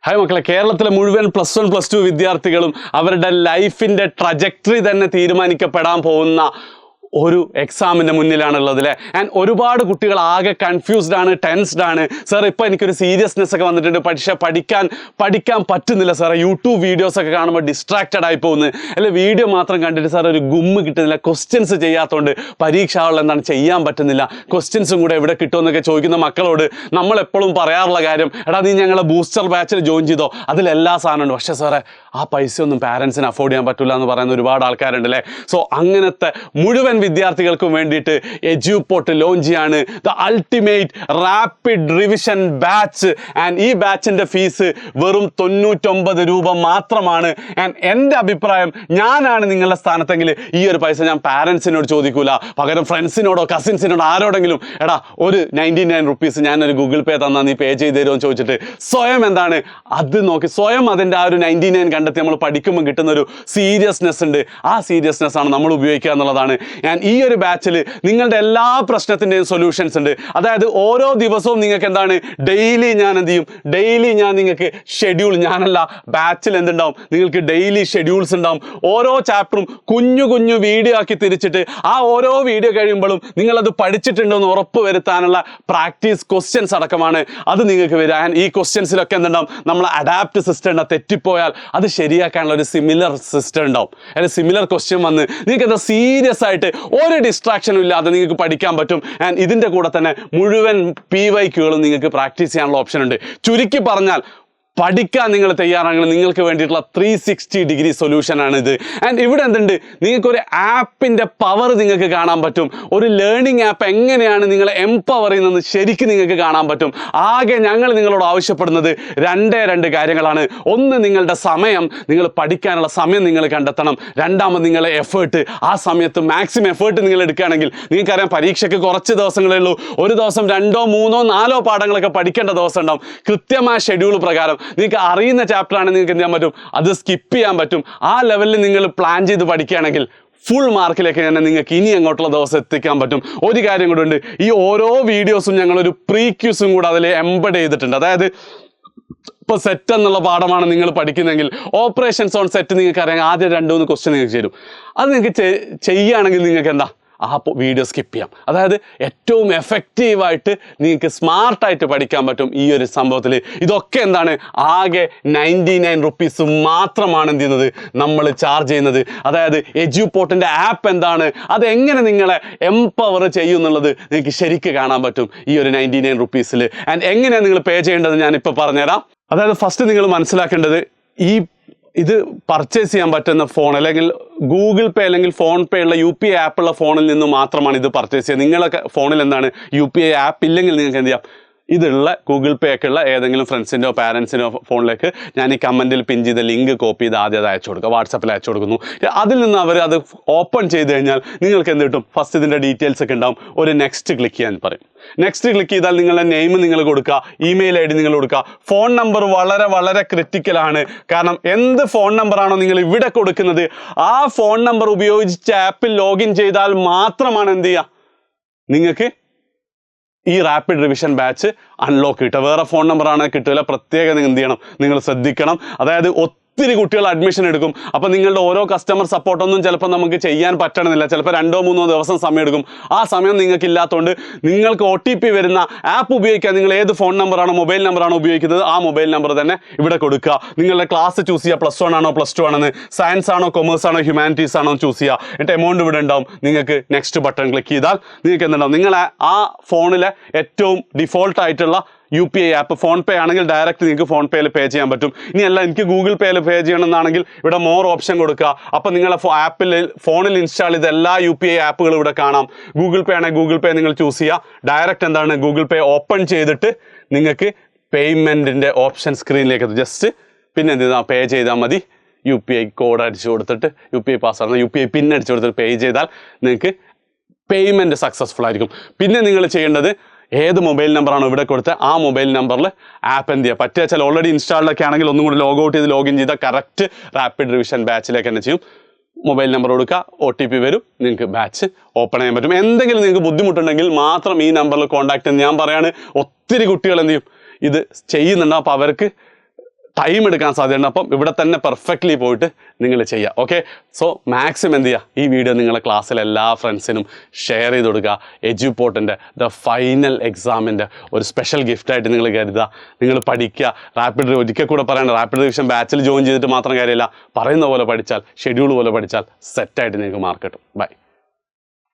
Hi മക്കളെ, കേരളത്തിലെ മുഴുവൻ +1 +2 വിദ്യാർത്ഥികളും അവരുടെ ലൈഫിൻ്റെ ട്രജക്ടറി തന്നെ തീരുമാനിക്കപ്പെടാൻ പോകുന്ന ഒരു എക്സാമിൻ്റെ മുന്നിലാണുള്ളത് അല്ലേ. ആൻഡ് ഒരുപാട് കുട്ടികൾ ആകെ കൺഫ്യൂസ്ഡ് ആണ്, ടെൻസ്ഡ് ആണ്. സാർ ഇപ്പോൾ എനിക്കൊരു സീരിയസ്നെസ് ഒക്കെ വന്നിട്ടുണ്ട്, പക്ഷേ പഠിക്കാൻ പറ്റുന്നില്ല സാറേ. യൂട്യൂബ് വീഡിയോസ് ഒക്കെ കാണുമ്പോൾ ഡിസ്ട്രാക്റ്റഡ് ആയി പോകുന്നു, അല്ലെ വീഡിയോ മാത്രം കണ്ടിട്ട് സാർ ഒരു ഗുമ്മ് കിട്ടുന്നില്ല, ക്വസ്റ്റ്യൻസ് ചെയ്യാത്തതുകൊണ്ട് പരീക്ഷ ഹാളിൽ എന്താണ് ചെയ്യാൻ പറ്റുന്നില്ല, ക്വസ്റ്റ്യൻസും കൂടെ എവിടെ കിട്ടുമെന്നൊക്കെ ചോദിക്കുന്ന മക്കളോട് നമ്മളെപ്പോഴും പറയാറുള്ള കാര്യം, എടാ നീ ഞങ്ങളെ ബൂസ്റ്റർ ബാച്ചിൽ ജോയിൻ ചെയ്തോ, അതിലെല്ലാ സാധനമുണ്ട്. പക്ഷേ സാറേ ആ പൈസ ഒന്നും പാരൻസിന് അഫോർഡ് ചെയ്യാൻ പറ്റില്ല എന്ന് പറയുന്ന ഒരുപാട് ആൾക്കാരുണ്ട് അല്ലേ. സോ അങ്ങനത്തെ മുഴുവൻ വിദ്യാർത്ഥികൾക്കും വേണ്ടിയിട്ട് എജ്യൂപോർട്ട് ലോഞ്ച് ചെയ്യാണ് the ultimate rapid revision batch. And ഈ ബാച്ചിൻ്റെ ഫീസ് വെറും 99 രൂപ മാത്രമാണ്. ആൻഡ് എൻ്റെ അഭിപ്രായം, ഞാനാണ് നിങ്ങളുടെ സ്ഥാനത്തെങ്കിൽ ഈ ഒരു പൈസ ഞാൻ പാരൻസിനോട് ചോദിക്കൂല, പകരം ഫ്രണ്ട്സിനോടോ കസിൻസിനോടോ ആരോടെങ്കിലും എടാ ഒരു 99 റുപ്പീസ് ഞാനൊരു ഗൂഗിൾ പേ തന്നാൽ നീ പേ ചെയ്ത് തരുമോ എന്ന് ചോദിച്ചിട്ട് സ്വയം എന്താണ് അത് നോക്കി സ്വയം അതിൻ്റെ ആ ഒരു 99 കണ്ടെത്തി നമ്മൾ പഠിക്കുമ്പോൾ കിട്ടുന്ന ഒരു സീരിയസ്നെസ് ഉണ്ട്. ആ സീരിയസ്നെസ് ആണ് നമ്മൾ ഉപയോഗിക്കുക എന്നുള്ളതാണ്. ഞാൻ ഈ ഒരു ബാച്ചിൽ നിങ്ങളുടെ എല്ലാ പ്രശ്നത്തിൻ്റെയും സൊല്യൂഷൻസ് ഉണ്ട്. അതായത് ഓരോ ദിവസവും നിങ്ങൾക്ക് എന്താണ് ഡെയിലി ഞാൻ എന്ത് ചെയ്യും, ഡെയിലി ഞാൻ നിങ്ങൾക്ക് ഷെഡ്യൂൾ, ഞാനല്ല ബാച്ചിൽ എന്തുണ്ടാവും, നിങ്ങൾക്ക് ഡെയിലി ഷെഡ്യൂൾസ് ഉണ്ടാവും. ഓരോ ചാപ്റ്ററും കുഞ്ഞു കുഞ്ഞു വീഡിയോ ആക്കി തിരിച്ചിട്ട് ആ ഓരോ വീഡിയോ കഴിയുമ്പോഴും നിങ്ങളത് പഠിച്ചിട്ടുണ്ടെന്ന് ഉറപ്പ് വരുത്താനുള്ള പ്രാക്ടീസ് ക്വസ്റ്റ്യൻസ് അടക്കമാണ് അത് നിങ്ങൾക്ക് വരാൻ. ഈ ക്വസ്റ്റ്യൻസിലൊക്കെ എന്തുണ്ടാവും, നമ്മൾ അഡാപ്റ്റ് സിസ്റ്റം ഉണ്ടാവും. തെറ്റിപ്പോയാൽ അത് ശരിയാക്കാനുള്ള ഒരു സിമിലർ സിസ്റ്റം ഉണ്ടാവും, അല്ലെങ്കിൽ സിമിലർ ക്വസ്റ്റ്യൻ വന്ന് നിങ്ങൾക്ക് എന്താ സീരിയസ് ആയിട്ട് ഒരു ഡിസ്ട്രാക്ഷനും ഇല്ലാതെ നിങ്ങൾക്ക് പഠിക്കാൻ പറ്റും. ആൻഡ് ഇതിൻ്റെ കൂടെ തന്നെ മുഴുവൻ PYQകളും നിങ്ങൾക്ക് പ്രാക്ടീസ് ചെയ്യാനുള്ള ഓപ്ഷൻ ഉണ്ട്. ചുരുക്കി പറഞ്ഞാൽ പഠിക്കാൻ നിങ്ങൾ തയ്യാറാണെങ്കിൽ നിങ്ങൾക്ക് വേണ്ടിയിട്ടുള്ള 360 ഡിഗ്രി സൊല്യൂഷനാണ് ഇത്. ആൻഡ് ഇവിടെ എന്തുണ്ട്, നിങ്ങൾക്കൊരു ആപ്പിൻ്റെ പവർ നിങ്ങൾക്ക് കാണാൻ പറ്റും. ഒരു ലേണിംഗ് ആപ്പ് എങ്ങനെയാണ് നിങ്ങളെ എംപവർ ചെയ്യുന്നത് ശരിക്കും നിങ്ങൾക്ക് കാണാൻ പറ്റും. ആകെ ഞങ്ങൾ നിങ്ങളോട് ആവശ്യപ്പെടുന്നത് രണ്ട് കാര്യങ്ങളാണ്. ഒന്ന്, നിങ്ങളുടെ സമയം, നിങ്ങൾ പഠിക്കാനുള്ള സമയം നിങ്ങൾ കണ്ടെത്തണം. രണ്ടാമത്, നിങ്ങളെ എഫേർട്ട്. ആ സമയത്ത് മാക്സിമം എഫേർട്ട് നിങ്ങൾ എടുക്കുകയാണെങ്കിൽ, നിങ്ങൾക്കറിയാം പരീക്ഷയ്ക്ക് കുറച്ച് ദിവസങ്ങളേ ഉള്ളൂ. ഒരു ദിവസം 2, 3, 4 പാഠങ്ങളൊക്കെ പഠിക്കേണ്ട ദിവസം ഉണ്ടാവും. കൃത്യമായ ഷെഡ്യൂൾ പ്രകാരം നിങ്ങൾക്ക് അറിയുന്ന ചാപ്റ്ററാണ് നിങ്ങൾക്ക് എന്ത് ചെയ്യാൻ പറ്റും, അത് സ്കിപ്പ് ചെയ്യാൻ പറ്റും. ആ ലെവലിൽ നിങ്ങൾ പ്ലാൻ ചെയ്ത് പഠിക്കുകയാണെങ്കിൽ ഫുൾ മാർക്കിലേക്ക് തന്നെ നിങ്ങൾക്ക് ഇനി അങ്ങോട്ടുള്ള ദിവസം എത്തിക്കാൻ പറ്റും. ഒരു കാര്യം കൂടെ ഉണ്ട്, ഈ ഓരോ വീഡിയോസും ഞങ്ങളൊരു പ്രീ ക്യൂസും കൂടെ അതിൽ എംബഡ് ചെയ്തിട്ടുണ്ട്. അതായത് ഇപ്പോൾ സെറ്റ് എന്നുള്ള പാഠമാണ് നിങ്ങൾ പഠിക്കുന്നതെങ്കിൽ ഓപ്പറേഷൻസ് ഓൺ സെറ്റ് നിങ്ങൾക്ക് അറിയാം, ആദ്യം 2-3 ക്വസ്റ്റ്യൻ നിങ്ങൾക്ക് ചേരും. അത് നിങ്ങൾക്ക് ചെയ്യുകയാണെങ്കിൽ നിങ്ങൾക്ക് എന്താ ആ വീഡിയോ സ്കിപ്പ് ചെയ്യാം. അതായത് ഏറ്റവും എഫക്റ്റീവായിട്ട് നിങ്ങൾക്ക് സ്മാർട്ടായിട്ട് പഠിക്കാൻ പറ്റും ഈ ഒരു സംഭവത്തിൽ. ഇതൊക്കെ എന്താണ്, ആകെ 99 റുപ്പീസ് മാത്രമാണ് എന്ത് ചെയ്യുന്നത്, നമ്മൾ ചാർജ് ചെയ്യുന്നത്. അതായത് എജ്യൂപോർട്ടിൻ്റെ ആപ്പ് എന്താണ്, അതെങ്ങനെ നിങ്ങളെ എംപവർ ചെയ്യും എന്നുള്ളത് നിങ്ങൾക്ക് ശരിക്കും കാണാൻ പറ്റും ഈ ഒരു 99 റുപ്പീസിൽ. ആൻഡ് എങ്ങനെയാണ് നിങ്ങൾ പേ ചെയ്യേണ്ടത് ഞാനിപ്പോൾ പറഞ്ഞുതരാം. അതായത് ഫസ്റ്റ് നിങ്ങൾ മനസ്സിലാക്കേണ്ടത്, ഇത് പർച്ചേസ് ചെയ്യാൻ പറ്റുന്ന ഫോൺ അല്ലെങ്കിൽ ഗൂഗിൾ പേ അല്ലെങ്കിൽ ഫോൺ പേ ഉള്ള UPI ആപ്പുള്ള ഫോണിൽ നിന്ന് മാത്രമാണ് ഇത് പർച്ചേസ് ചെയ്യുക. നിങ്ങളൊക്കെ ഫോണിൽ എന്താണ് UPI ആപ്പ് ഇല്ലെങ്കിൽ നിങ്ങൾക്ക് എന്ത് ചെയ്യാം, ഇതുള്ള ഗൂഗിൾ പേ ഒക്കെ ഉള്ള ഏതെങ്കിലും ഫ്രണ്ട്സിൻ്റെയോ പാരൻസിൻ്റെയോ ഫോണിലേക്ക് ഞാൻ ഈ കമൻറ്റിൽ പിൻ ചെയ്ത ലിങ്ക് കോപ്പി ചെയ്ത് ആദ്യം അത് അയച്ചു കൊടുക്കുക, വാട്സപ്പിൽ അയച്ചു കൊടുക്കുന്നു. അതിൽ നിന്ന് അവർ അത് ഓപ്പൺ ചെയ്ത് കഴിഞ്ഞാൽ നിങ്ങൾക്ക് എന്ത് കിട്ടും, ഫസ്റ്റ് ഇതിൻ്റെ ഡീറ്റെയിൽസ് ഒക്കെ ഉണ്ടാവും. ഒരു നെക്സ്റ്റ് ക്ലിക്ക് ചെയ്യാൻ പറയും. നെക്സ്റ്റ് ക്ലിക്ക് ചെയ്താൽ നിങ്ങളുടെ നെയിം നിങ്ങൾ കൊടുക്കുക, ഇമെയിൽ ID നിങ്ങൾ കൊടുക്കുക. ഫോൺ നമ്പർ വളരെ വളരെ ക്രിട്ടിക്കലാണ്. കാരണം എന്ത് ഫോൺ നമ്പറാണോ നിങ്ങൾ ഇവിടെ കൊടുക്കുന്നത്, ആ ഫോൺ നമ്പർ ഉപയോഗിച്ച് ആപ്പിൽ ലോഗിൻ ചെയ്താൽ മാത്രമാണ് എന്ത് ചെയ്യുക, നിങ്ങൾക്ക് ഈ റാപ്പിഡ് റിവിഷൻ ബാച്ച് അൺലോക്ക് കിട്ടുക. വേറെ ഫോൺ നമ്പറാണ് കിട്ടില്ല. പ്രത്യേകം നിങ്ങൾ എന്ത് ചെയ്യണം, നിങ്ങൾ ശ്രദ്ധിക്കണം. അതായത് ഒത്തിരി കുട്ടികൾ അഡ്മിഷൻ എടുക്കും. അപ്പോൾ നിങ്ങളുടെ ഓരോ കസ്റ്റമർ സപ്പോർട്ടൊന്നും ചിലപ്പോൾ നമുക്ക് ചെയ്യാൻ പറ്റണമെന്നില്ല. ചിലപ്പോൾ 2-3 ദിവസം സമയം എടുക്കും. ആ സമയം നിങ്ങൾക്ക് ഇല്ലാത്തതുകൊണ്ട് നിങ്ങൾക്ക് OTP വരുന്ന ആപ്പ് ഉപയോഗിക്കാൻ നിങ്ങൾ ഏത് ഫോൺ നമ്പറാണോ മൊബൈൽ നമ്പറാണോ ഉപയോഗിക്കുന്നത് ആ മൊബൈൽ നമ്പർ തന്നെ ഇവിടെ കൊടുക്കുക. നിങ്ങളുടെ ക്ലാസ് ചൂസ് ചെയ്യുക, +1 ആണോ +2 ആണെന്ന്, സയൻസ് ആണോ കൊമേഴ്സ് ആണോ ഹ്യൂമാനിറ്റീസ് ആണോ ചൂസ് ചെയ്യുക. എന്നിട്ട് എമൗണ്ട് ഇവിടെ ഉണ്ടാവും. നിങ്ങൾക്ക് നെക്സ്റ്റ് ബട്ടൺ ക്ലിക്ക് ചെയ്താൽ നിങ്ങൾക്ക് എന്തുണ്ടാവും, നിങ്ങളെ ആ ഫോണിലെ ഏറ്റവും ഡിഫോൾട്ടായിട്ടുള്ള UPI ആപ്പ്, ഫോൺ പേ ആണെങ്കിൽ ഡയറക്റ്റ് നിങ്ങൾക്ക് ഫോൺ പേയിൽ പേ ചെയ്യാൻ പറ്റും. ഇനിയല്ല എനിക്ക് ഗൂഗിൾ പേയിൽ പേ ചെയ്യണമെന്നാണെങ്കിൽ ഇവിടെ മോർ ഓപ്ഷൻ കൊടുക്കുക. അപ്പോൾ നിങ്ങളെ ആപ്പിൽ ഫോണിൽ ഇൻസ്റ്റാൾ ചെയ്ത എല്ലാ UPI ആപ്പുകളും ഇവിടെ കാണാം. ഗൂഗിൾ പേ ആണെങ്കിൽ ഗൂഗിൾ പേ നിങ്ങൾ ചൂസ് ചെയ്യുക. ഡയറക്റ്റ് എന്താണ് ഗൂഗിൾ പേ ഓപ്പൺ ചെയ്തിട്ട് നിങ്ങൾക്ക് പേയ്മെൻറ്റിൻ്റെ ഓപ്ഷൻ സ്ക്രീനിലേക്ക് ജസ്റ്റ് പിന്നെ എന്ത് ചെയ്താൽ പേ ചെയ്താൽ മതി. UPI കോഡ് അടിച്ചു കൊടുത്തിട്ട് UPI പാസ്വേഡ് UPI പിൻ അടിച്ചു കൊടുത്തിട്ട് പേ ചെയ്താൽ നിങ്ങൾക്ക് പേയ്മെൻറ്റ് സക്സസ്ഫുൾ ആയിരിക്കും. പിന്നെ നിങ്ങൾ ചെയ്യേണ്ടത്, ഏത് മൊബൈൽ നമ്പറാണോ ഇവിടെ കൊടുത്ത് ആ മൊബൈൽ നമ്പറിൽ ആപ്പ് എന്ത് ചെയ്യുക, പറ്റുക വെച്ചാൽ ഓൾറെഡി ഇൻസ്റ്റാൾഡൊക്കെ ആണെങ്കിൽ ഒന്നും കൂടി ലോഗൗട്ട് ചെയ്ത് ലോഗിൻ ചെയ്താൽ കറക്റ്റ് റാപ്പിഡ് റിവിഷൻ ബാച്ചിലേക്ക് തന്നെ ചെയ്യും. മൊബൈൽ നമ്പർ കൊടുക്കുക, OTP വരും, നിങ്ങൾക്ക് ബാച്ച് ഓപ്പൺ ചെയ്യാൻ പറ്റും. എന്തെങ്കിലും നിങ്ങൾക്ക് ബുദ്ധിമുട്ടുണ്ടെങ്കിൽ മാത്രം ഈ നമ്പറിൽ കോൺടാക്ട് ചെയ്ത്. ഞാൻ പറയാണ്, ഒത്തിരി കുട്ടികൾ എന്ത് ചെയ്യും ഇത് ചെയ്യുന്നുണ്ട്. അപ്പോൾ അവർക്ക് ടൈം എടുക്കാൻ സാധ്യതയുണ്ട്. അപ്പം ഇവിടെ തന്നെ പെർഫെക്റ്റ്ലി പോയിട്ട് നിങ്ങൾ ചെയ്യുക. ഓക്കെ, സോ മാക്സിമം എന്ത് ചെയ്യുക, ഈ വീഡിയോ നിങ്ങളുടെ ക്ലാസ്സിലെ എല്ലാ ഫ്രണ്ട്സിനും ഷെയർ ചെയ്ത് കൊടുക്കുക. എജ്യൂപോർട്ടിൻ്റെ ഫൈനൽ എക്സാമിൻ്റെ ഒരു സ്പെഷ്യൽ ഗിഫ്റ്റായിട്ട് നിങ്ങൾ കരുതുക. നിങ്ങൾ പഠിക്കുക. റാപ്പിഡ് ഒരിക്കൽ കൂടെ പറയണം, റാപ്പിഡ് റിവിഷൻ ബാച്ചിൽ ജോയിൻ ചെയ്തിട്ട് മാത്രം കാര്യമില്ല, പറയുന്ന പോലെ പഠിച്ചാൽ, ഷെഡ്യൂൾ പോലെ പഠിച്ചാൽ സെറ്റായിട്ട് നിങ്ങൾക്ക് മാർക്ക് കിട്ടും. ബൈ.